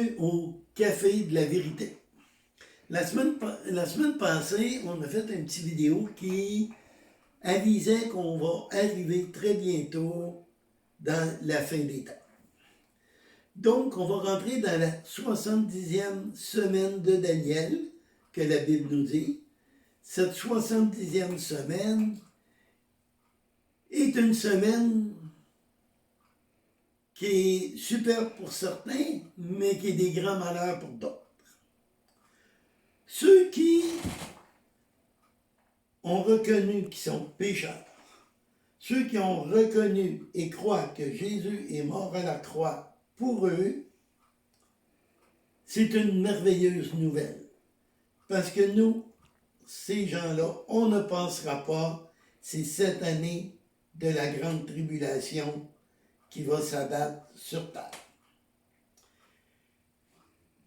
bienvenue au Café de la Vérité. La semaine passée, on a fait une petite vidéo qui avisait qu'on va arriver très bientôt dans la fin des temps. Donc, on va rentrer dans la 70e semaine de Daniel, que la Bible nous dit. Cette 70e semaine est une semaine qui est super pour certains, mais qui est des grands malheurs pour d'autres. Ceux qui ont reconnu qu'ils sont pécheurs, ceux qui ont reconnu et croient que Jésus est mort à la croix pour eux, c'est une merveilleuse nouvelle. Parce que nous, ces gens-là, on ne pensera pas, c'est cette année de la grande tribulation qui va s'abattre sur terre.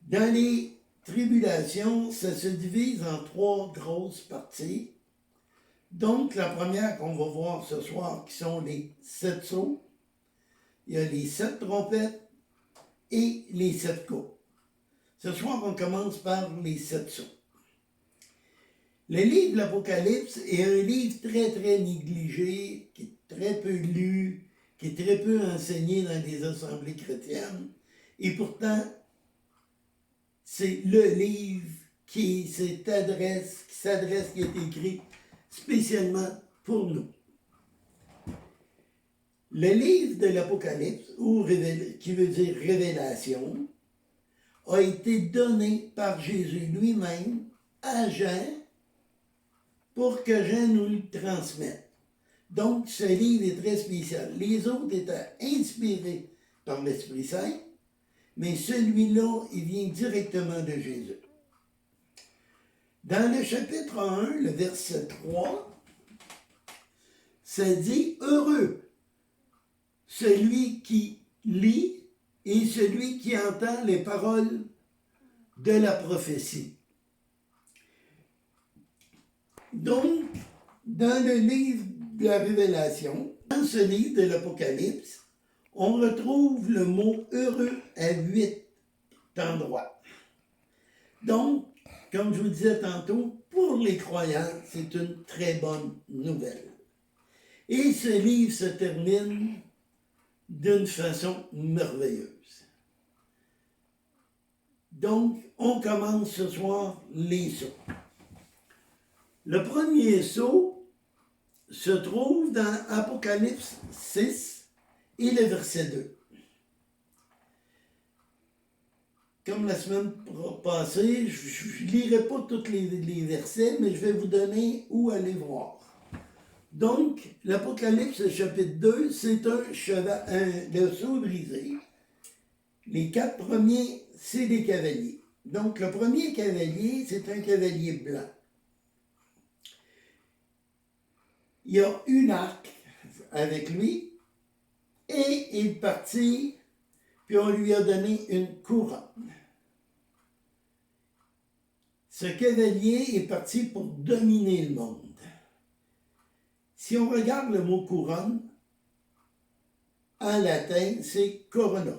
Dans les tribulations, ça se divise en 3 grosses parties. Donc, la première qu'on va voir ce soir, qui sont les 7 sceaux, il y a les 7 trompettes et les 7 coupes. Ce soir, on commence par les 7 sceaux. Le livre de l'Apocalypse est un livre très, très négligé, qui est très peu lu, qui est très peu enseigné dans les assemblées chrétiennes. Et pourtant, c'est le livre qui s'adresse, qui est écrit spécialement pour nous. Le livre de l'Apocalypse, qui veut dire révélation, a été donné par Jésus lui-même à Jean pour que Jean nous le transmette. Donc, ce livre est très spécial. Les autres étaient inspirés par l'Esprit Saint, mais celui-là, il vient directement de Jésus. Dans le chapitre 1, le verset 3, ça dit « Heureux celui qui lit et celui qui entend les paroles de la prophétie. » Donc, dans le livre de la Révélation, dans ce livre de l'Apocalypse, on retrouve le mot « heureux » à 8 endroits. Donc, comme je vous disais tantôt, pour les croyants, c'est une très bonne nouvelle. Et ce livre se termine d'une façon merveilleuse. Donc, on commence ce soir les sceaux. Le premier sceau se trouve dans Apocalypse 6 et le verset 2. Comme la semaine passée, je ne lirai pas tous les versets, mais je vais vous donner où aller voir. Donc, l'Apocalypse chapitre 2, c'est le sceau brisé. Les 4 premiers, c'est des cavaliers. Donc, le premier cavalier, c'est un cavalier blanc. Il y a une arc avec lui, et il partit, puis on lui a donné une couronne. Ce cavalier est parti pour dominer le monde. Si on regarde le mot couronne, en latin, c'est corona.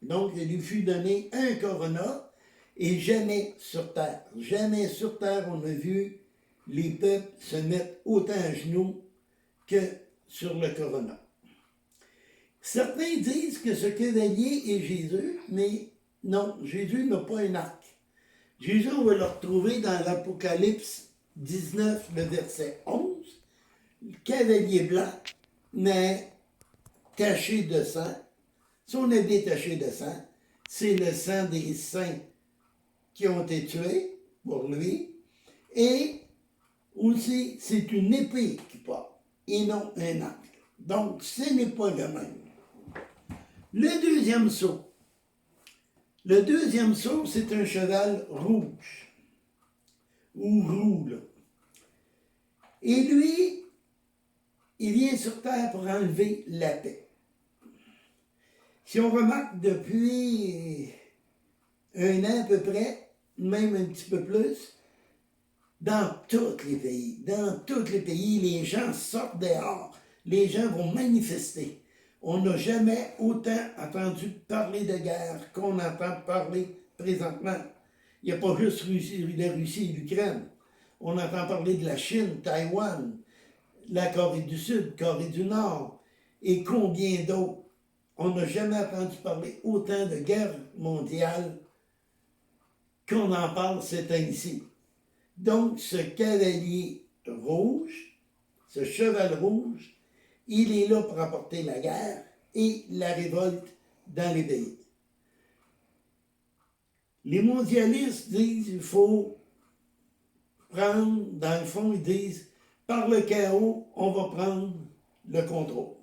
Donc, il lui fut donné un corona, et jamais sur terre on a vu les peuples se mettre autant à genoux que sur le corona. Certains disent que ce cavalier est Jésus, mais non, Jésus n'a pas un arc. Jésus, on va le retrouver dans l'Apocalypse 19, le verset 11. Le cavalier blanc, mais taché de sang. Son habit taché de sang, c'est le sang des saints qui ont été tués pour lui. Et aussi, c'est une épée qui porte, et non un arc. Donc, ce n'est pas le même. Le deuxième sceau. Le deuxième sceau, c'est un cheval rouge. Ou roux, là. Et lui, il vient sur terre pour enlever la paix. Si on remarque depuis 1 an à peu près, même un petit peu plus, dans tous les pays, les gens sortent dehors, les gens vont manifester On n'a jamais autant entendu parler de guerre qu'on entend parler présentement. Il n'y a pas juste la Russie et l'Ukraine. On entend parler de la Chine, Taïwan, la Corée du Sud, Corée du Nord et combien d'autres. On n'a jamais entendu parler autant de guerre mondiale qu'on en parle ces temps-ci. Donc, ce cavalier rouge, ce cheval rouge, il est là pour apporter la guerre et la révolte dans les pays. Les mondialistes disent qu'il faut prendre, dans le fond, ils disent, par le chaos, on va prendre le contrôle.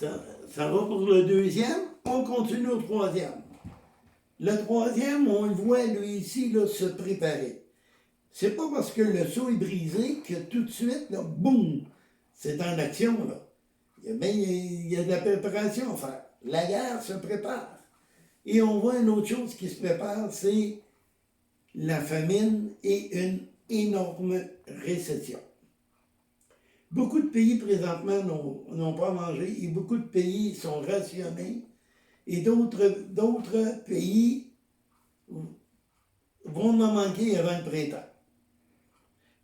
Ça va pour le deuxième, on continue au troisième. Le troisième, on le voit, lui, ici, là, se préparer. C'est pas parce que le seau est brisé que tout de suite, là, boum, c'est en action, là. Il y a de la préparation à faire. La guerre se prépare. Et on voit une autre chose qui se prépare, c'est la famine et une énorme récession. Beaucoup de pays présentement n'ont pas mangé et beaucoup de pays sont rationnés et d'autres pays vont en manquer avant le printemps.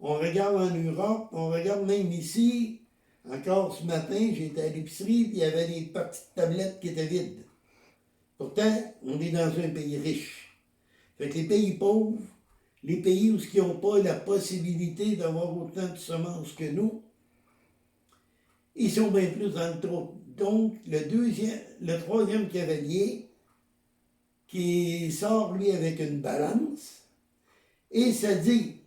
On regarde en Europe, on regarde même ici. Encore ce matin, j'étais à l'épicerie et il y avait des petites tablettes qui étaient vides. Pourtant, on est dans un pays riche. Fait que les pays pauvres, les pays où ils n'ont pas la possibilité d'avoir autant de semences que nous, ils sont bien plus dans le trou. Donc, le troisième cavalier, qui sort, lui, avec une balance, et ça dit,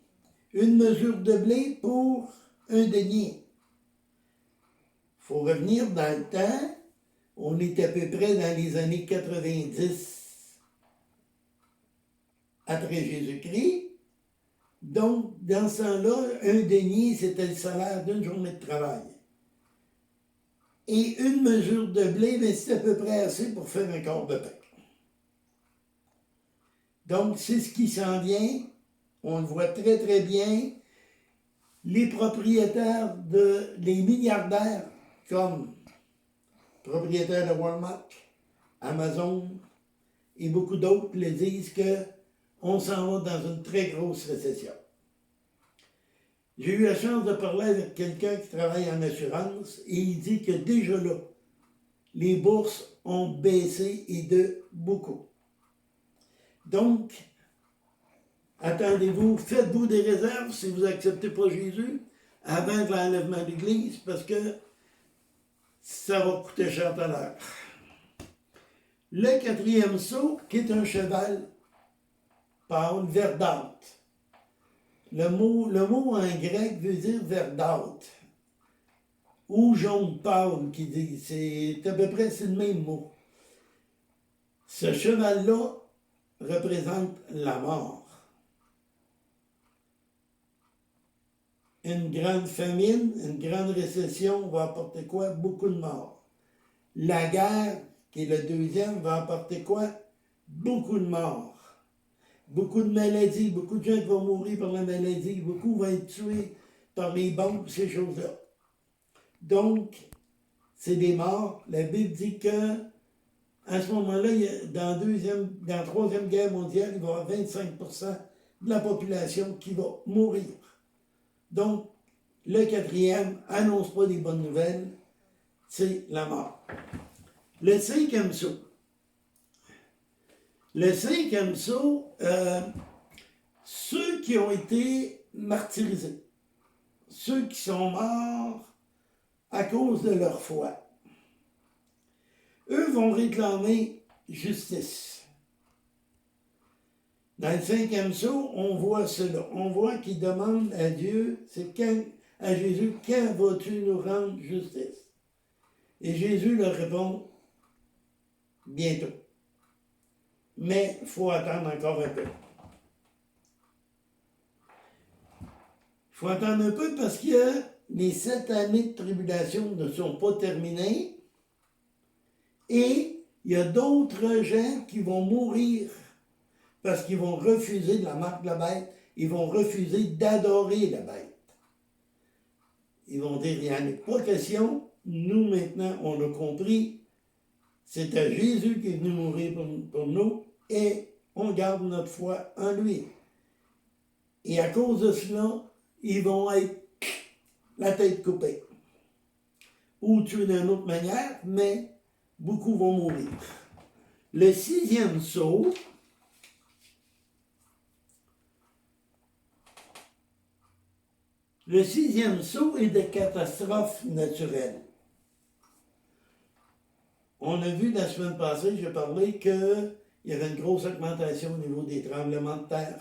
une mesure de blé pour un denier. Il faut revenir dans le temps, on est à peu près dans les années 90 après Jésus-Christ. Donc, dans ce temps-là, un denier, c'était le salaire d'une journée de travail. Et une mesure de blé, mais c'est à peu près assez pour faire un quart de pain. Donc, c'est ce qui s'en vient. On le voit très, très bien. Les propriétaires, les milliardaires, comme propriétaires de Walmart, Amazon et beaucoup d'autres, le disent qu'on s'en va dans une très grosse récession. J'ai eu la chance de parler avec quelqu'un qui travaille en assurance et il dit que déjà là, les bourses ont baissé et de beaucoup. Donc, attendez-vous, faites-vous des réserves si vous n'acceptez pas Jésus avant l'enlèvement de l'Église parce que ça va coûter cher tout à l'heure. Le quatrième sceau, qui est un cheval pâle, verdâtre. Le mot en grec veut dire verdâtre ou jaune pâle, qui dit, c'est à peu près c'est le même mot. Ce cheval-là représente la mort. Une grande famine, une grande récession va apporter quoi? Beaucoup de morts. La guerre, qui est le deuxième, va apporter quoi? Beaucoup de morts. Beaucoup de maladies, beaucoup de gens qui vont mourir par la maladie, beaucoup vont être tués par les bombes, ces choses-là. Donc, c'est des morts. La Bible dit que à ce moment-là, dans la Troisième Guerre mondiale, il va y avoir 25% de la population qui va mourir. Donc, le quatrième annonce pas des bonnes nouvelles, c'est la mort. Le cinquième sceau. Le cinquième sceau, ceux qui ont été martyrisés, ceux qui sont morts à cause de leur foi, eux vont réclamer justice. Dans le cinquième sceau, on voit cela. On voit qu'ils demandent à Dieu, à Jésus, quand vas-tu nous rendre justice? Et Jésus leur répond, bientôt. Mais il faut attendre encore un peu. Il faut attendre un peu parce que les 7 années de tribulation ne sont pas terminées et il y a d'autres gens qui vont mourir parce qu'ils vont refuser de la marque de la bête, ils vont refuser d'adorer la bête. Ils vont dire, il n'y en a pas question nous maintenant, on a compris, c'est à Jésus qui est venu mourir pour nous et on garde notre foi en lui. Et à cause de cela, ils vont être la tête coupée. Ou tués d'une autre manière, mais beaucoup vont mourir. Le sixième sceau, est de catastrophes naturelles. On a vu la semaine passée, j'ai parlé qu'il y avait une grosse augmentation au niveau des tremblements de terre.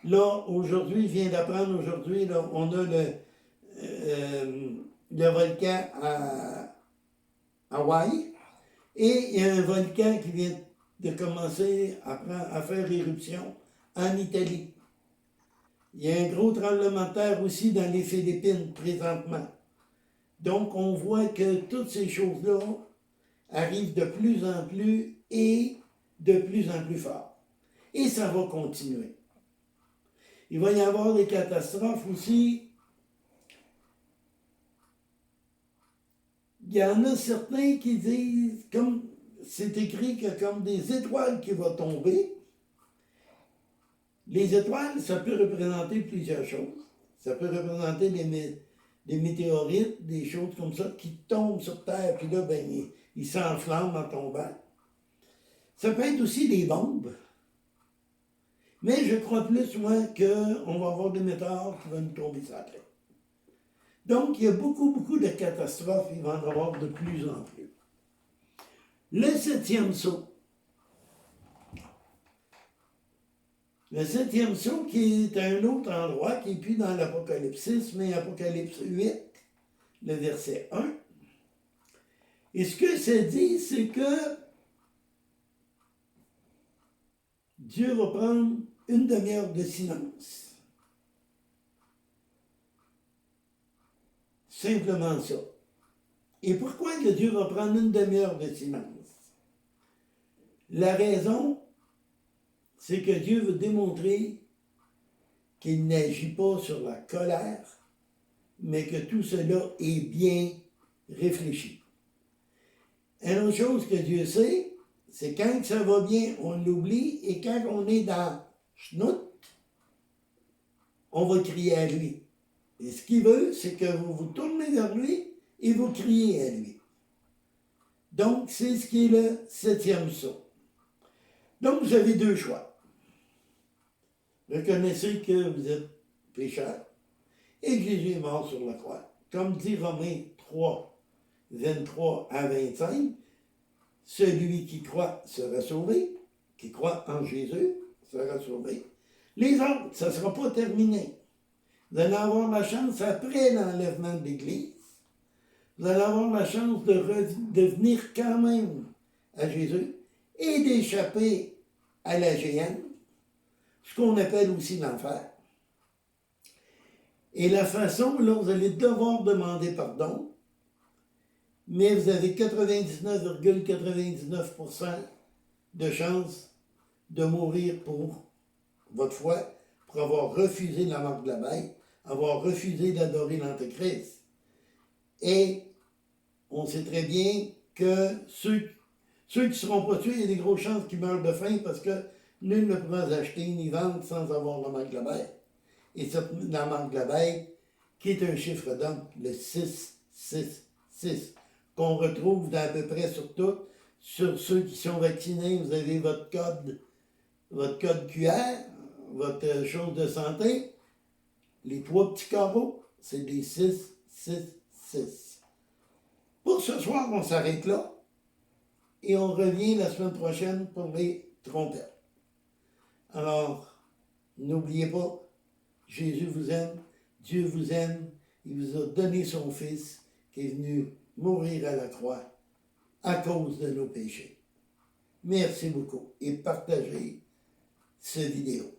Là, aujourd'hui, je viens d'apprendre aujourd'hui, là, on a le volcan à Hawaï et il y a un volcan qui vient de commencer à faire éruption en Italie. Il y a un gros tremblement de terre aussi dans les Philippines présentement. Donc, on voit que toutes ces choses-là arrivent de plus en plus et de plus en plus fort. Et ça va continuer. Il va y avoir des catastrophes aussi. Il y en a certains qui disent, comme c'est écrit que comme des étoiles qui vont tomber. Les étoiles, ça peut représenter plusieurs choses. Ça peut représenter des météorites, des choses comme ça qui tombent sur Terre, puis là, ben, ils s'enflamment en tombant. Ça peut être aussi des bombes. Mais je crois plus, moi, qu'on va avoir des météores qui vont nous tomber sur la tête. Donc, il y a beaucoup de catastrophes, il va en avoir de plus en plus. Le septième sceau. Le septième sceau qui est à un autre endroit, qui n'est plus dans l'Apocalypse 6, mais Apocalypse 8, le verset 1. Et ce que ça dit, c'est que Dieu va prendre une demi-heure de silence. Simplement ça. Et pourquoi que Dieu va prendre une demi-heure de silence? La raison, c'est que Dieu veut démontrer qu'il n'agit pas sur la colère, mais que tout cela est bien réfléchi. Une autre chose que Dieu sait, c'est quand ça va bien, on l'oublie, et quand on est dans schnout, on va crier à lui. Et ce qu'il veut, c'est que vous vous tournez vers lui et vous criez à lui. Donc, c'est ce qui est le septième sceau. Donc, vous avez deux choix. Reconnaissez que vous êtes pécheur et que Jésus est mort sur la croix. Comme dit Romains 3, 23 à 25, celui qui croit sera sauvé, qui croit en Jésus sera sauvé. Les autres, ça ne sera pas terminé. Vous allez avoir la chance, après l'enlèvement de l'Église, vous allez avoir la chance de venir quand même à Jésus et d'échapper à la géhenne, ce qu'on appelle aussi l'enfer. Et la façon, là, vous allez devoir demander pardon, mais vous avez 99,99% de chance de mourir pour votre foi, pour avoir refusé la marque de la bête, avoir refusé d'adorer l'Antéchrist. Et on sait très bien que ceux qui ne seront pas tués, il y a des grosses chances qu'ils meurent de faim parce que nul ne pourra acheter ni vendre sans avoir la marque de la bête. Et la marque de la bête, qui est un chiffre d'homme, le 666, qu'on retrouve à peu près sur tout. Sur ceux qui sont vaccinés, vous avez votre code QR, votre chose de santé. Les trois petits carreaux, c'est des 666. Pour ce soir, on s'arrête là et on revient la semaine prochaine pour les trompettes. Alors, n'oubliez pas, Jésus vous aime, Dieu vous aime, il vous a donné son Fils qui est venu mourir à la croix à cause de nos péchés. Merci beaucoup et partagez cette vidéo.